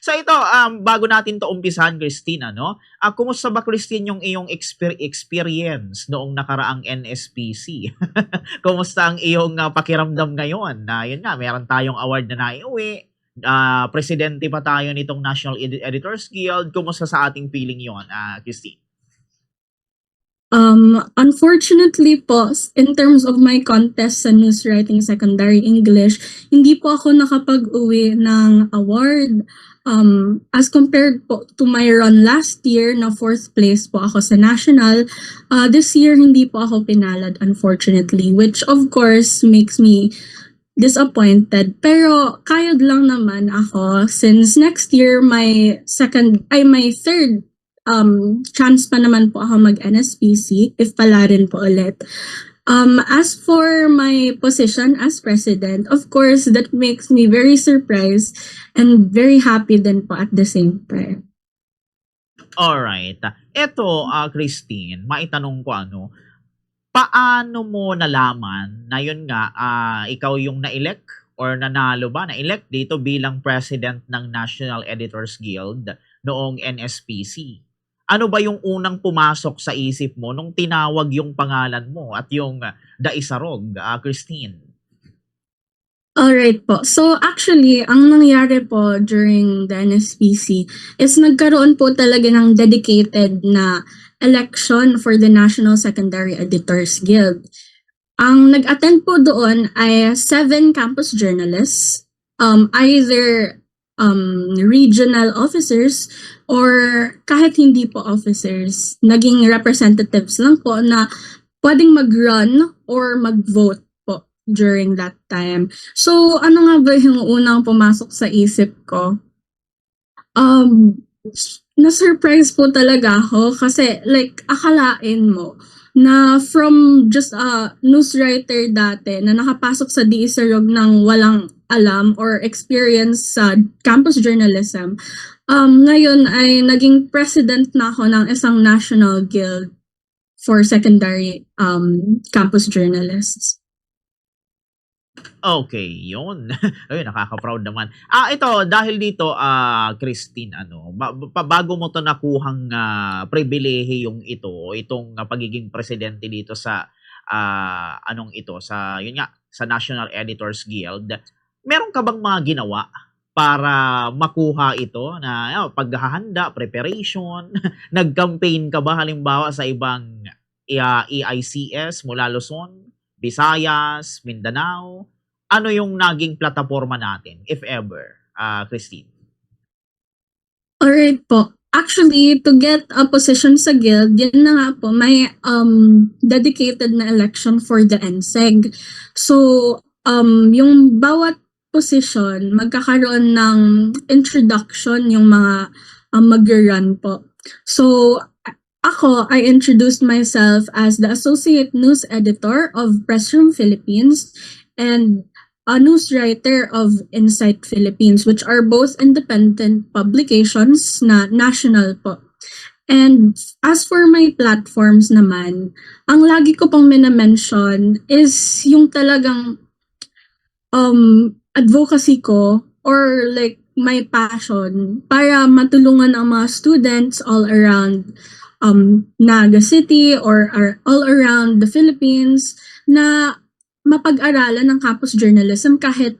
So ito, bago natin 'to umpisahan, Christine, ano, kumusta ba, Christine, yung iyong experience noong nakaraang NSPC? Kumusta ang iyong, pakiramdam ngayon na yun nga, meron tayong award na naiuwi, presidente pa tayo nitong National Editors Guild. Kumusta sa ating feeling yon, Christine? Unfortunately po, in terms of my contest sa news writing secondary English, hindi po ako nakapag-uwi ng award. As compared po to my run last year na fourth place po ako sa national, this year hindi po ako pinalad, unfortunately, which of course makes me disappointed. Pero kayod lang naman ako since next year my third chance pa naman po ako mag-NSPC if pala rin po ulit. As for my position as president, of course, that makes me very surprised and very happy din po at the same time. Alright. Eto, Christine, maitanong ko ano, paano mo nalaman na yun nga, ikaw yung na-elect or nanalo ba, na-elect dito bilang president ng National Editors Guild noong NSPC? Ano ba yung unang pumasok sa isip mo nung tinawag yung pangalan mo at yung Daisarog, Christine? Alright po. So actually, ang nangyari po during the NSPC is nagkaroon po talaga ng dedicated na election for the National Secondary Editors Guild. Ang nag-attend po doon ay 7 campus journalists, either regional officers or kahit hindi po officers, naging representatives lang po na pwedeng mag-run or mag-vote po during that time. So, ano nga ba yung unang pumasok sa isip ko? Na-surprise po talaga ako kasi like akalain mo na from just a news writer dati na nakapasok sa DISAROG ng walang alam or experience sa campus journalism, ngayon ay naging president na ako ng isang national guild for secondary campus journalists. Okay, yun. Ayun, nakaka-proud naman. Ito, dahil dito, Christine, ano, bago mo to nakuhang pribilehiyong itong pagiging presidente dito sa, anong ito, sa, yun nga, sa National Editors Guild, meron ka bang mga ginawa para makuha ito na paghahanda, preparation, nag-campaign ka ba halimbawa sa ibang EICS mula Luzon, Visayas, Mindanao? Ano yung naging plataforma natin, if ever, Christine? Alright po. Actually, to get a position sa guild, yun na nga po, may dedicated na election for the NSEG. So, yung bawat position, magkakaroon ng introduction yung mga mag-run po. So, ako, I introduced myself as the Associate News Editor of Pressroom Philippines and a news writer of Insight Philippines, which are both independent publications na national po. And as for my platforms naman, ang lagi ko pang minamention is yung talagang advocacy ko or like my passion para matulungan ang mga students all around Naga City or all around the Philippines na mapag-aralan ng campus journalism kahit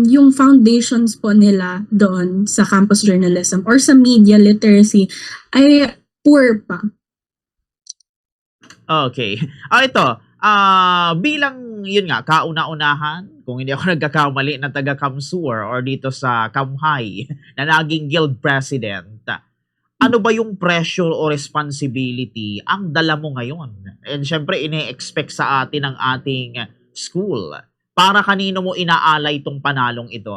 yung foundations po nila doon sa campus journalism or sa media literacy ay poor pa. Okay. Ito, bilang, yun nga, kauna-unahan, kung hindi ako nagkakamali, na taga Kamsur or dito sa Kamhay, na naging guild president, ano ba yung pressure o responsibility ang dala mo ngayon? And syempre, ine-expect sa atin ng ating school. Para kanino mo inaalay itong panalong ito,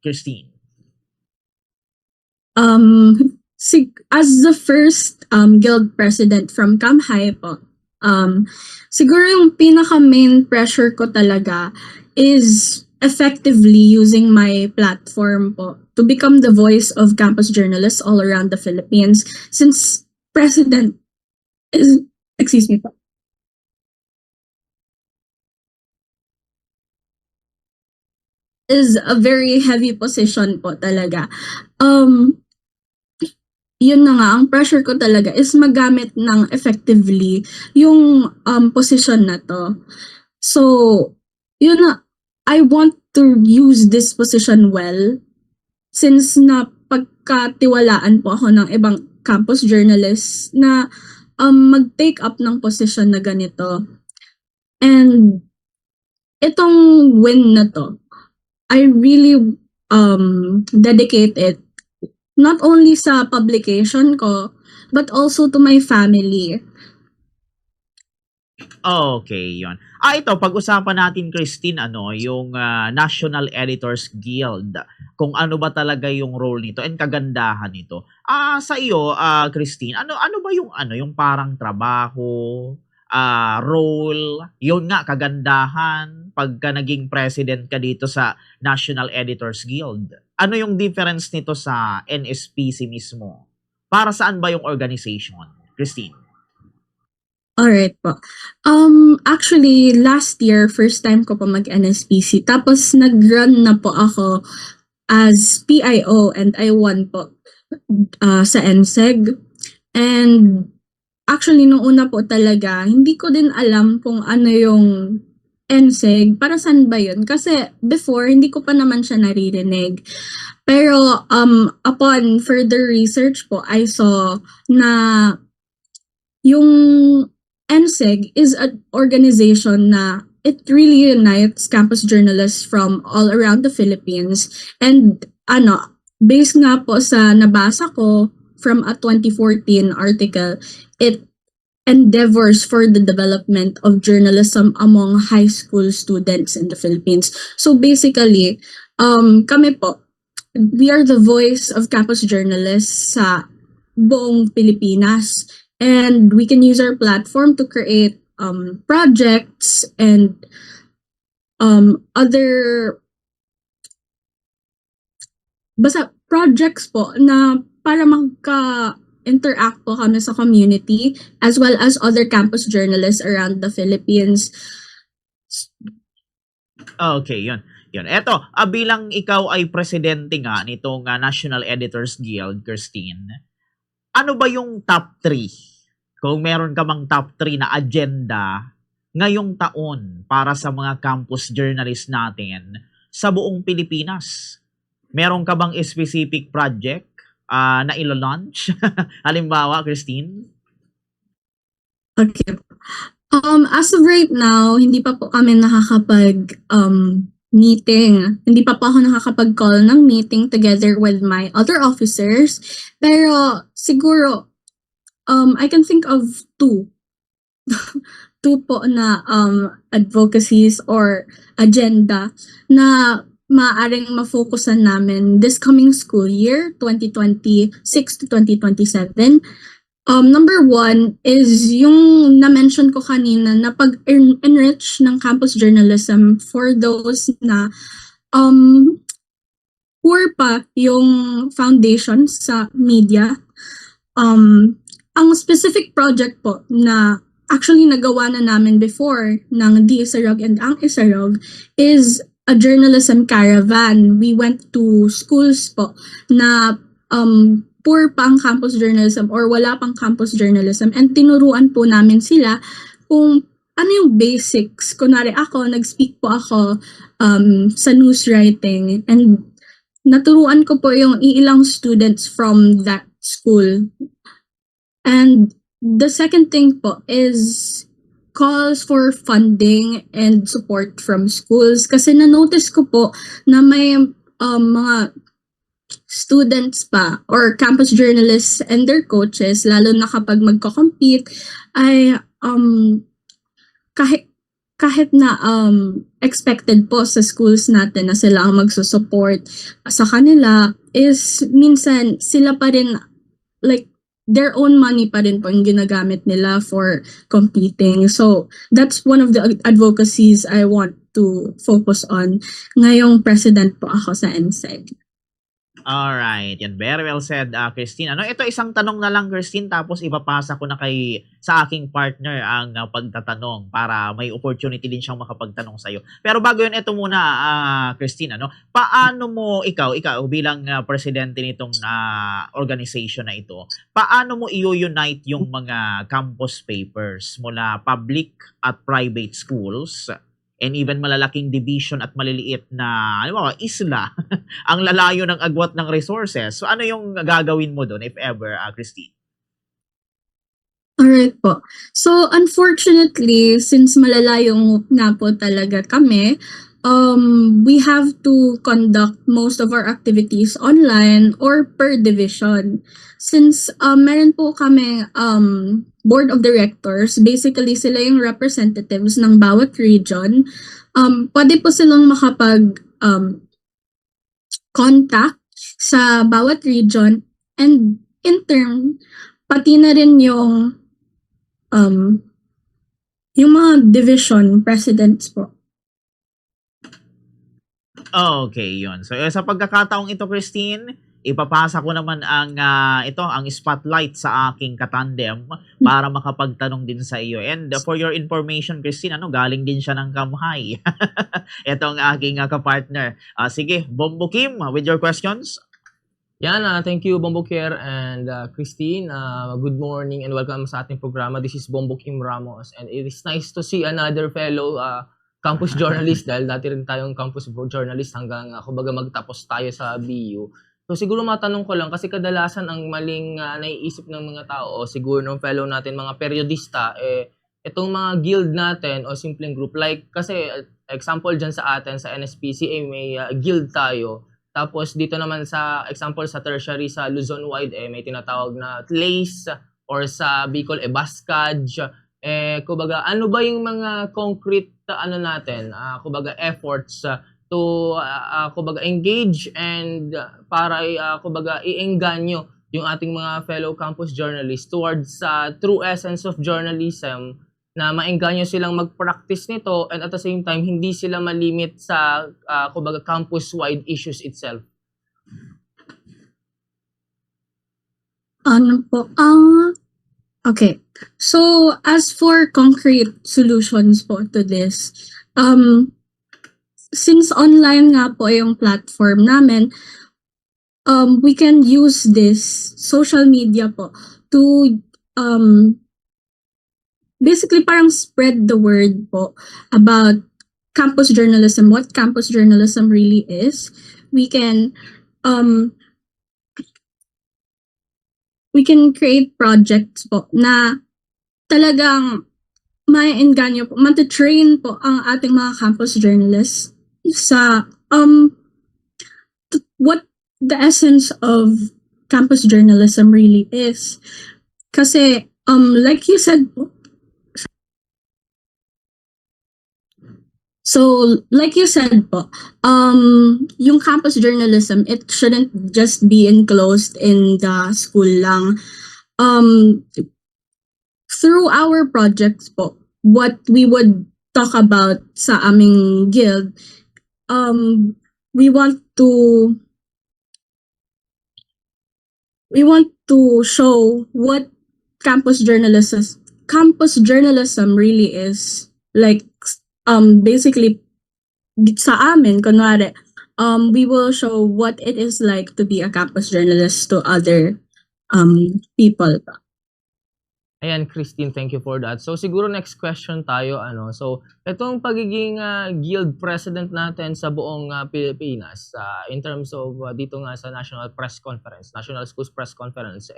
Christine? As the first guild president from Kamhay po, siguro yung pinaka main pressure ko talaga is effectively using my platform po to become the voice of campus journalists all around the Philippines since president is, excuse me po. is a very heavy position po talaga. Yun na nga, ang pressure ko talaga is magamit ng effectively yung position na to. So, yun na, I want to use this position well since na pagkatiwalaan po ako ng ibang campus journalists na mag-take up ng position na ganito. And itong win na to, I really dedicate it not only sa publication ko, but also to my family. Okay, yon. Ito, pag-usapan natin, Christine, yung National Editors Guild. Kung ano ba talaga yung role nito and kagandahan nito. Sa iyo, Christine, ano ba yung parang trabaho, role, yun nga, kagandahan, pagka naging president ka dito sa National Editors Guild? Ano yung difference nito sa NSPC mismo? Para saan ba yung organization, Christine? Alright po. Actually, last year, first time ko po mag-NSPC. Tapos, nag-run na po ako as PIO and I won po sa NSEG. And actually, nung una po talaga, hindi ko din alam kung ano yung NSEG. Para saan ba yun? Kasi before, hindi ko pa naman siya naririnig. Pero upon further research po, I saw na yung NSEG is an organization na it really unites campus journalists from all around the Philippines. And based nga po sa nabasa ko from a 2014 article, it endeavors for the development of journalism among high school students in the Philippines. So basically, kami po, we are the voice of campus journalists sa buong Pilipinas. And we can use our platform to create projects and other projects po na para magka-interact po kami sa community as well as other campus journalists around the Philippines. Okay, yun. Eto, bilang ikaw ay presidente nga nitong National Editors Guild, Christine, ano ba yung top 3? Kung meron ka bang top 3 na agenda ngayong taon para sa mga campus journalists natin sa buong Pilipinas? Meron ka bang specific project na ilo-launch? Halimbawa, Christine? Okay. As of right now, hindi pa po kami nakakapag meeting. Hindi pa po ako nakakapag-call ng meeting together with my other officers. Pero siguro, I can think of 2. 2 po na advocacies or agenda na maaaring mafokusan namin this coming school year, 2026 to 2027. Number 1 is yung na-mention ko kanina na pag-enrich ng campus journalism for those na poor pa yung foundations sa media. Ang specific project po na actually nagawa na namin before ng D. Isarog and Ang Isarog is a journalism caravan. We went to schools po na poor pa ang campus journalism or wala pang campus journalism and tinuruan po namin sila kung ano yung basics. Kunwari ako, nag-speak po ako sa news writing and naturuan ko po yung ilang students from that school. And the second thing po is calls for funding and support from schools kasi na-notice ko po na may mga students pa or campus journalists and their coaches, lalo na kapag magko-compete, ay kahit na expected po sa schools natin na sila ang magsusupport sa kanila, is minsan sila pa rin, like, their own money pa rin po yung ginagamit nila for competing. So, that's one of the advocacies I want to focus on ngayong president po ako sa NSEG. Alright, yan. Very well said, Christine. Ano, ito isang tanong na lang, Christine, tapos ipapasa ko na sa aking partner ang pagtatanong para may opportunity din siyang makapagtanong sa'yo. Pero bago yun, ito muna, Christine, ano, paano mo, ikaw bilang presidente nitong organization na ito, paano mo i-unite yung mga campus papers mula public at private schools and even malalaking division at maliliit na, ano ba, isla ang lalayo ng agwat ng resources. So ano yung gagawin mo doon if ever, Christine? Alright po. So, unfortunately, since malalayo nga po talaga kami, we have to conduct most of our activities online or per division. Since meron po kami board of directors, basically sila yung representatives ng bawat region. Pwede po silang makapag contact sa bawat region, and in turn, pati na rin yung mga division presidents po. Okay, yun. So sa pagkakataong ito, Christine, ipapasa ko naman ang spotlight sa aking katandem para makapagtanong din sa iyo. And for your information, Christine, galing din siya ng Kamhay. Ito ang aking kapartner. Sige, Bombo Kim, with your questions. Yan, thank you Bombo Kier and Christine. Good morning and welcome sa ating programa. This is Bombo Kim Ramos and it is nice to see another fellow campus journalist dahil dati rin tayong campus journalist hanggang kumbaga magtapos tayo sa BU. So siguro matanong ko lang kasi kadalasan ang maling naiisip ng mga tao o siguro ng fellow natin mga periodista itong mga guild natin o simpleng group like kasi example dyan sa atin sa NSPCA may guild tayo. Tapos dito naman sa example sa tertiary sa Luzon wide may tinatawag na TLACE or sa Bicol Baskaj. Kumbaga ano ba yung mga concrete natin kumbaga efforts to kumbaga engage and para kumbaga iengganyo yung ating mga fellow campus journalists towards true essence of journalism na maengganyo silang mag-practice nito and at the same time hindi sila malimit sa kumbaga campus-wide issues itself. Ano po okay. So, as for concrete solutions po to this, since online nga po yung platform namin, we can use this social media po to basically parang spread the word po about campus journalism, what campus journalism really is. We can create projects po na talagang ma-engganyo po, mata-train po ang ating mga campus journalists sa what the essence of campus journalism really is. Kasi like you said po, so, like you said po, yung campus journalism, it shouldn't just be enclosed in the school lang. Through our projects po, what we would talk about sa aming guild, we want to show what campus journalism really is. Like, basically sa amin kunwari we will show what it is like to be a campus journalist to other people. Ayan, Christine, thank you for that. So siguro next question tayo so itong pagiging guild president natin sa buong Pilipinas in terms of dito nga sa National Schools Press Conference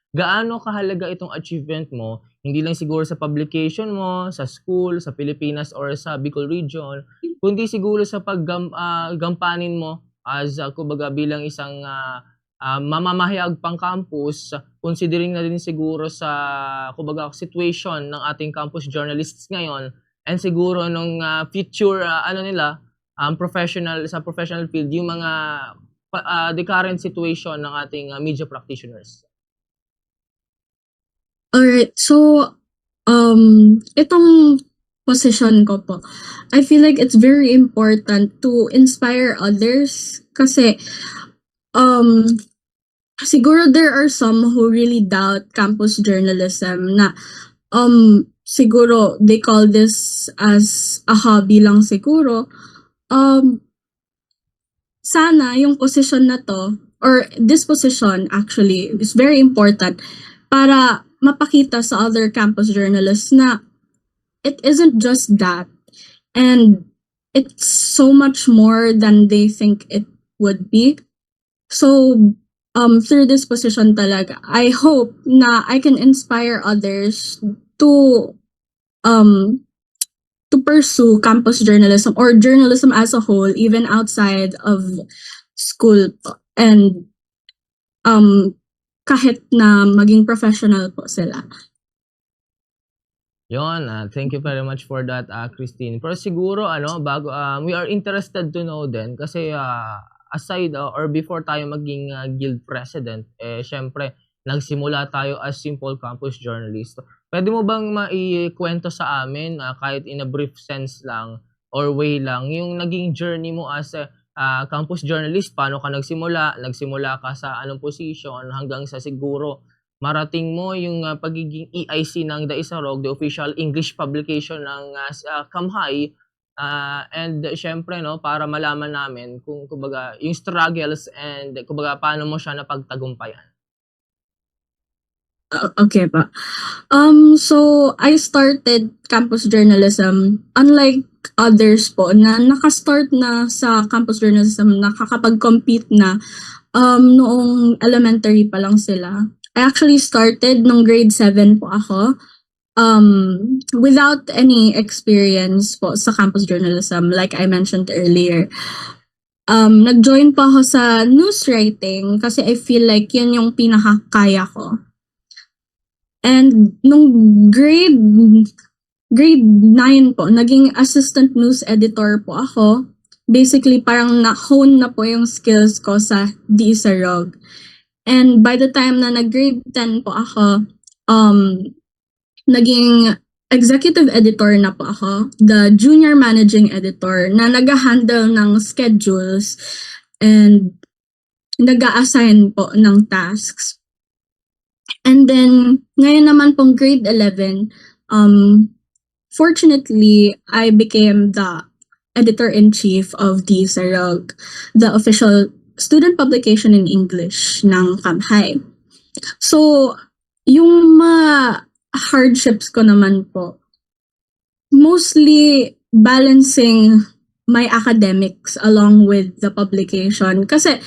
gaano kahalaga itong achievement mo, hindi lang siguro sa publication mo, sa school, sa Pilipinas or sa Bicol region, kundi siguro sa paggampanin mo as kumbaga bilang isang mamamahayag pang campus, considering na din siguro sa kumbaga situation ng ating campus journalists ngayon and siguro nung future professional field yung mga the current situation ng ating media practitioners. Alright, so itong position ko po, I feel like it's very important to inspire others kasi um, siguro there are some who really doubt campus journalism na siguro they call this as a hobby lang siguro. Um, Sana yung position na to or this position actually is very important para mapakita sa other campus journalists na it isn't just that and it's so much more than they think it would be. So through this position talaga, I hope na I can inspire others to um to pursue campus journalism or journalism as a whole, even outside of school po. And kahit na maging professional po sila. Yon, thank you very much for that, Christine. Pero siguro, bago, we are interested to know din kasi aside or before tayo maging guild president, syempre, nagsimula tayo as simple campus journalist. Pwede mo bang maikwento sa amin, kahit in a brief sense lang or way lang, yung naging journey mo as a campus journalist, paano ka nagsimula? Nagsimula ka sa anong position hanggang sa siguro marating mo yung pagiging EIC ng The Isarog, the official English publication ng Kamhay. And syempre, no, para malaman namin kung kumbaga yung struggles and kumbaga paano mo siya napagtagumpayan. Okay pa. So I started campus journalism unlike others po na naka-start na sa campus journalism, nakakapag-compete na noong elementary pa lang sila. I actually started nung grade 7 po ako without any experience po sa campus journalism like I mentioned earlier. Nag-join pa ako sa news writing kasi I feel like yun yung pinakakaya ko. And nung grade 9 po, naging assistant news editor po ako. Basically, parang na-hone na po yung skills ko sa The Isarog. And by the time na nag-grade 10 po ako, naging executive editor na po ako, the junior managing editor na nag-handle ng schedules and nag-assign po ng tasks. And then, ngayon naman pong grade 11, fortunately, I became the editor-in-chief of The Isarog, the official student publication in English ng Kamhay. So, yung mga hardships ko naman po, mostly balancing my academics along with the publication. Kasi,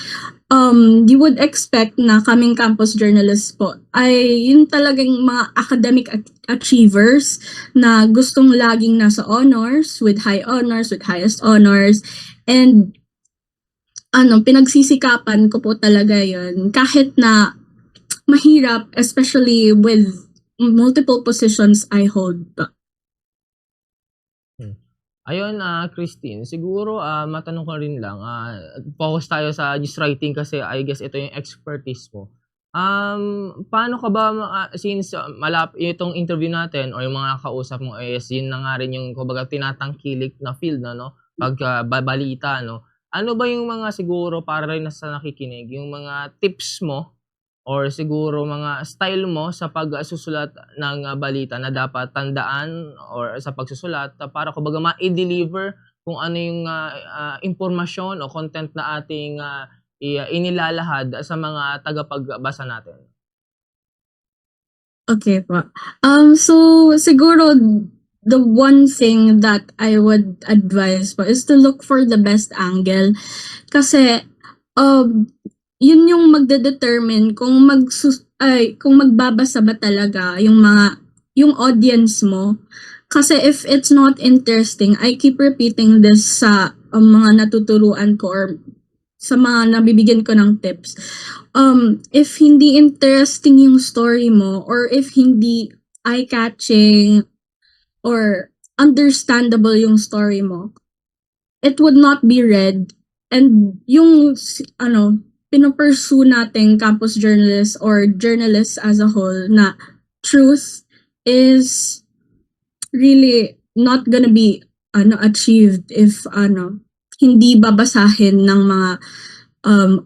you would expect na kaming campus journalists po ay yun talagang mga academic achievers na gustong laging nasa honors, with high honors, with highest honors. And pinagsisikapan ko po talaga yun. Kahit na mahirap, especially with multiple positions I hold. Ayun, Christine, siguro matanong ko rin lang, focus tayo sa news writing kasi I guess ito yung expertise mo. Paano ka ba, since itong interview natin or yung mga kausap mo is yun na nga rin yung kumbaga tinatangkilik na field na, no? Pagbabalita, no? Ano ba yung mga siguro para rin sa nakikinig, yung mga tips mo or siguro mga style mo sa pagsusulat ng balita na dapat tandaan or sa pagsusulat para kumbaga ma-deliver kung ano yung impormasyon o content na ating inilalahad sa mga tagapagbasa natin? Okay po. So siguro the one thing that I would advise po is to look for the best angle kasi yun yung magde-determine kung magbabasa ba talaga yung audience mo. Kasi if it's not interesting, I keep repeating this sa mga natuturuan ko or sa mga nabibigyan ko ng tips. If hindi interesting yung story mo or if hindi eye-catching or understandable yung story mo, it would not be read. And yung pinopursue nating campus journalists or journalists as a whole na truth is really not gonna be achieved if hindi babasahin ng mga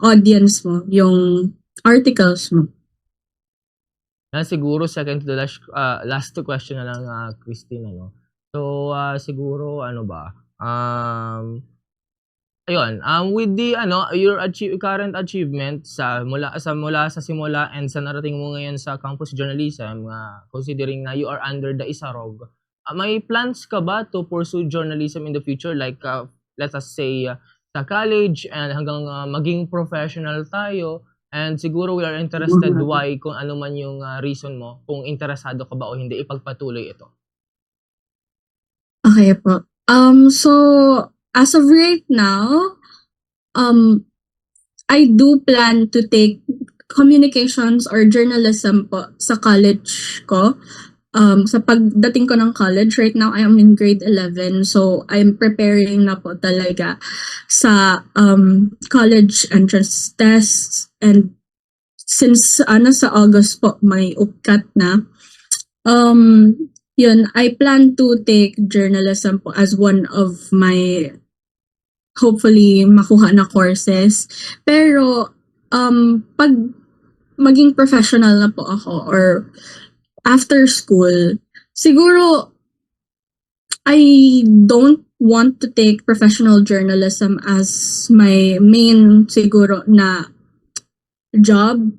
audience mo, yung articles mo. Siguro second to the last question na lang, Christine, ano. So, siguro ano ba, ayun, with the your current achievement mula sa simula and sa narating mo ngayon sa campus journalism, considering na you are under the Isarog, may plans ka ba to pursue journalism in the future, like let us say sa college and hanggang maging professional tayo, and siguro we are interested why, kung ano man yung reason mo, kung interesado ka ba o hindi ipagpatuloy ito. Okay po. So as of right now, I do plan to take communications or journalism po sa college ko. Sa pagdating ko ng college, right now I am in grade 11, so I'm preparing na po talaga sa college entrance tests, and since sa August po may UPCAT na, yun, I plan to take journalism po as one of my hopefully makuha na courses. Pero pag maging professional na po ako or after school, siguro I don't want to take professional journalism as my main siguro na job.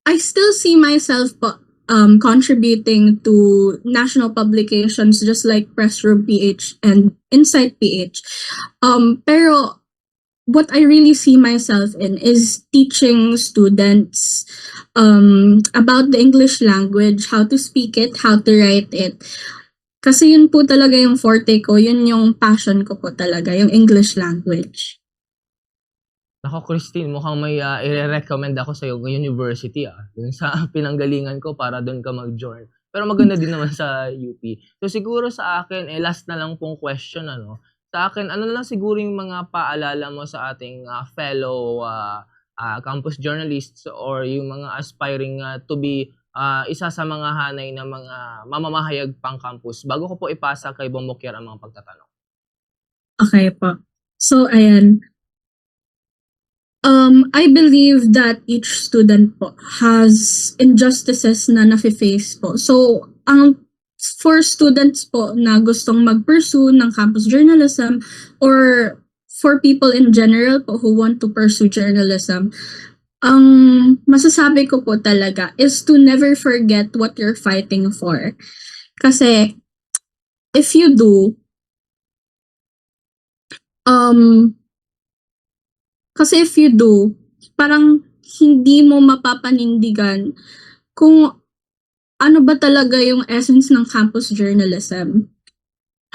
I still see myself po contributing to national publications just like Pressroom PH and Insight PH. Pero what I really see myself in is teaching students about the English language, how to speak it, how to write it. Kasi yun po talaga yung forte ko, yun yung passion ko po talaga, yung English language. Nako, Christine, mukhang may i-recommend ako sa iyo ng university dun sa pinanggalingan ko para doon ka mag-join. Pero maganda din naman sa UP. So siguro sa akin, last na lang pong question, sa akin, ano na lang siguro yung mga paalala mo sa ating fellow campus journalists or yung mga aspiring to be isa sa mga hanay na mga mamamahayag pang campus, bago ko po ipasa kay Bombokier ang mga pagtatanong. Okay po. So ayan, I believe that each student po has injustices na nafe-face po. So, for students po na gustong mag-pursue ng campus journalism or for people in general po who want to pursue journalism, ang masasabi ko po talaga is to never forget what you're fighting for. Kasi, if you do, parang hindi mo mapapanindigan kung ano ba talaga yung essence ng campus journalism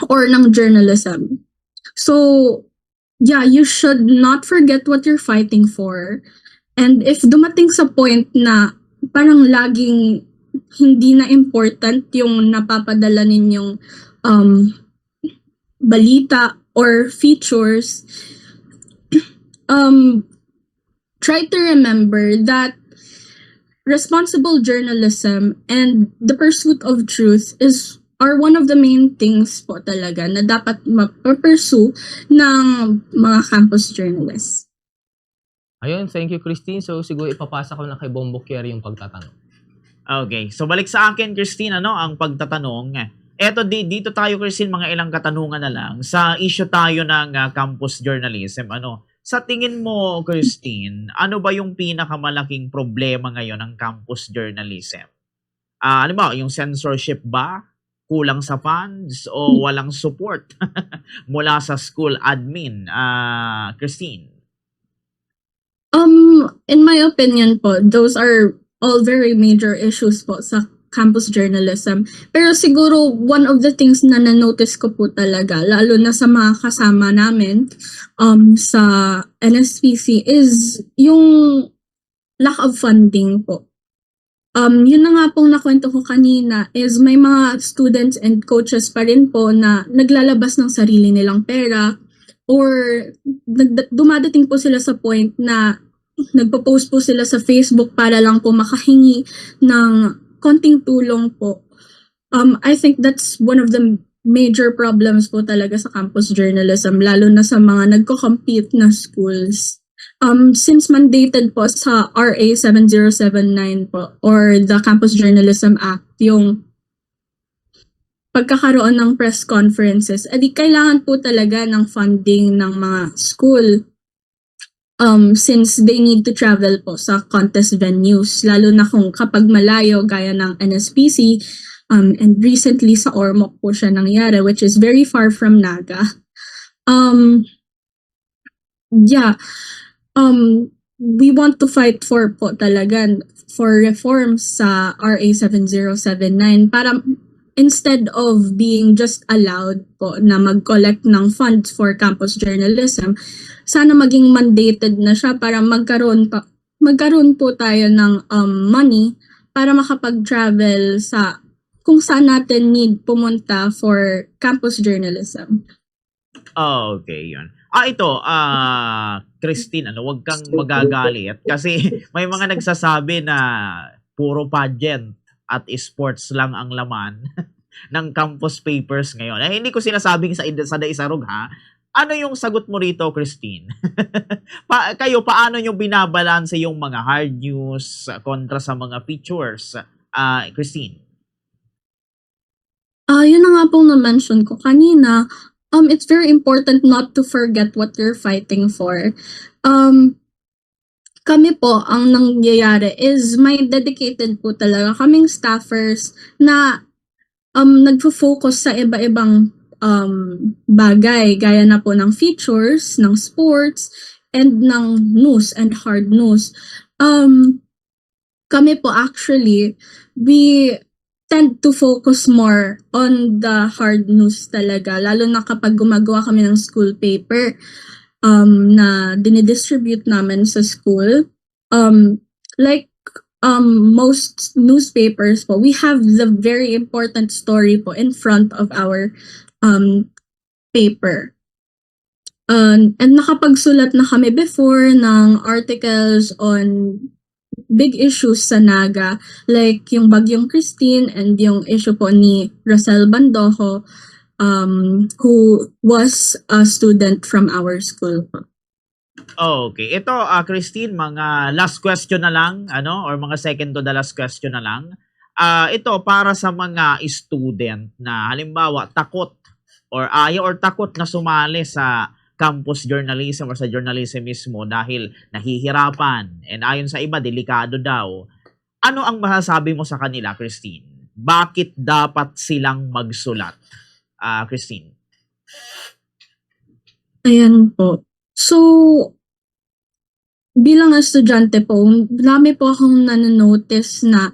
or ng journalism. So, yeah, you should not forget what you're fighting for. And if dumating sa point na parang laging hindi na important yung napapadala ninyong balita or features, try to remember that responsible journalism and the pursuit of truth are one of the main things po talaga na dapat ma-pursue ng mga campus journalists. Ayun, thank you, Christine. So siguro ipapasa ko na kay Bombokier yung pagtatanong. Okay, so balik sa akin, Christine, ang pagtatanong. Eto, dito tayo, Christine, mga ilang katanungan na lang. Sa issue tayo ng campus journalism, sa tingin mo, Christine, ano ba yung pinakamalaking problema ngayon ng campus journalism? Ano ba, yung censorship ba? Kulang sa funds? O walang support mula sa school admin? Christine? In my opinion po, those are all very major issues po sa campus journalism. Pero siguro one of the things na na-notice ko po talaga, lalo na sa mga kasama namin sa NSPC, is yung lack of funding po. Yun na nga pong nakwento ko kanina is may mga students and coaches pa rin po na naglalabas ng sarili nilang pera or dumadating po sila sa point na nagpo-post po sila sa Facebook para lang po makahingi ng konting tulong po. I think that's one of the major problems po talaga sa campus journalism, lalo na sa mga nagko-compete na schools. Since mandated po sa RA 7079 po or the Campus Journalism Act yung pagkakaroon ng press conferences, edi kailangan po talaga ng funding ng mga school since they need to travel po sa contest venues, lalo na kung kapag malayo gaya ng NSPC, and recently sa Ormoc po siya nangyari, which is very far from Naga. Yeah, we want to fight for po talaga for reforms sa RA 7079 para instead of being just allowed po na mag-collect ng funds for campus journalism, sana maging mandated na siya para magkaroon po tayo ng money para makapag-travel sa kung saan natin need pumunta for campus journalism. Okay, yun. Ito, Christine, wag kang magagalit kasi may mga nagsasabi na puro pageant at sports lang ang laman ng campus papers ngayon. Hindi ko sinasabing sa Daisarog, ha. Ano yung sagot mo rito, Christine? Kayo, paano nyo binabalanse yung mga hard news kontra sa mga features? Christine? Yun na nga pong na-mention ko kanina. It's very important not to forget what you're fighting for. Kami po, ang nangyayari is may dedicated po talaga kaming staffers na nagfo-focus sa iba-ibang bagay, gaya na po ng features, ng sports, and ng news and hard news. Kami po actually, we tend to focus more on the hard news talaga, lalo na kapag gumagawa kami ng school paper na dinidistribute namin sa school. Most newspapers po, we have the very important story po in front of our paper. And nakapagsulat na kami before ng articles on big issues sa Naga, like yung Bagyong Christine and yung issue po ni Rosel Bandojo, who was a student from our school. Okay. Ito, Christine, mga last question na lang, or mga second to the last question na lang. Ito, para sa mga student na halimbawa takot or ayaw or takot na sumali sa campus journalism or sa journalism mismo dahil nahihirapan and ayon sa iba, delikado daw. Ano ang masasabi mo sa kanila, Christine? Bakit dapat silang magsulat? Christine? Ayan po. So, bilang estudyante po, marami po akong nanonotice na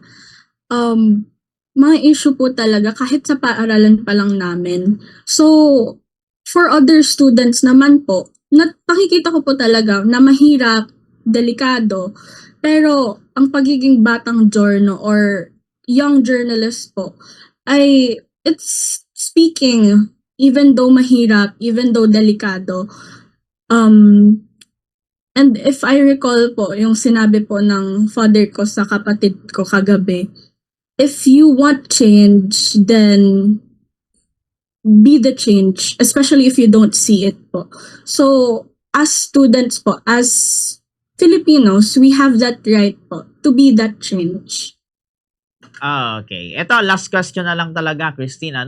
mga issue po talaga kahit sa paaralan pa lang namin. So, for other students naman po, nakikita ko po talaga na mahirap, delikado, pero ang pagiging batang journo or young journalist po ay it's speaking even though mahirap, even though delikado. And if I recall po, yung sinabi po ng father ko sa kapatid ko kagabi, if you want change, then be the change, especially if you don't see it po. So, as students po, as Filipinos, we have that right po to be that change. Okay. Ito, last question na lang talaga, Christine,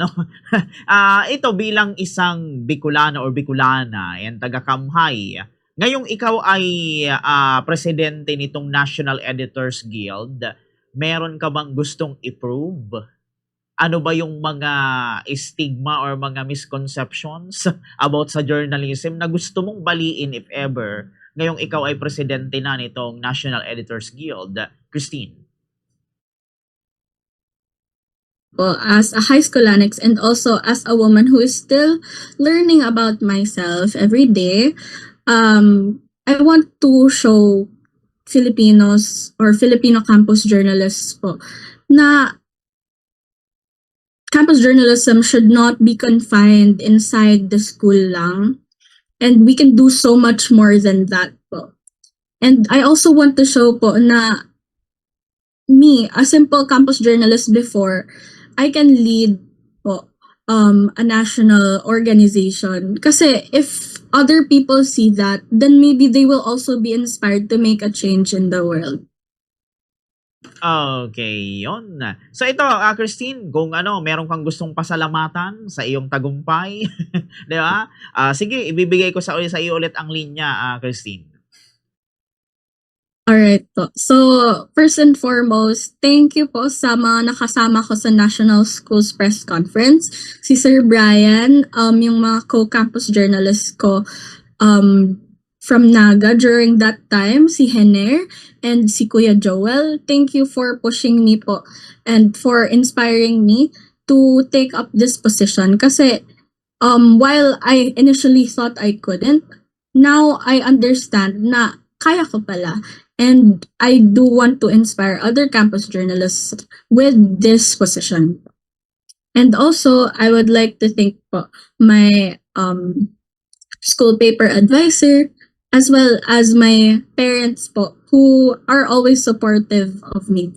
ito bilang isang Bicolano or Bicolana and taga-Kamhay, ngayong ikaw ay presidente nitong National Editors Guild, meron ka bang gustong i-prove? Ano ba yung mga stigma or mga misconceptions about sa journalism na gusto mong baliin if ever ngayong ikaw ay presidente na nitong National Editors Guild? Christine? Well, as a high school annex and also as a woman who is still learning about myself every day, I want to show Filipinos or Filipino campus journalists po na campus journalism should not be confined inside the school lang. And we can do so much more than that po. And I also want to show po na me, a simple campus journalist before, I can lead po a national organization. Kasi if other people see that, then maybe they will also be inspired to make a change in the world. Okay, yun. So ito, Christine, kung meron kang gustong pasalamatan sa iyong tagumpay, 'di ba? Sige, ibibigay ko sa iyo ulit ang linya, Christine. Alright po. So, first and foremost, thank you po sa mga nakasama ko sa National Schools Press Conference. Si Sir Brian, yung mga co-campus journalists ko from Naga during that time, si Hener and si Kuya Joel. Thank you for pushing me po and for inspiring me to take up this position. Kasi while I initially thought I couldn't, now I understand na kaya ko pala. And I do want to inspire other campus journalists with this position. And also, I would like to thank po my school paper advisor as well as my parents po who are always supportive of me.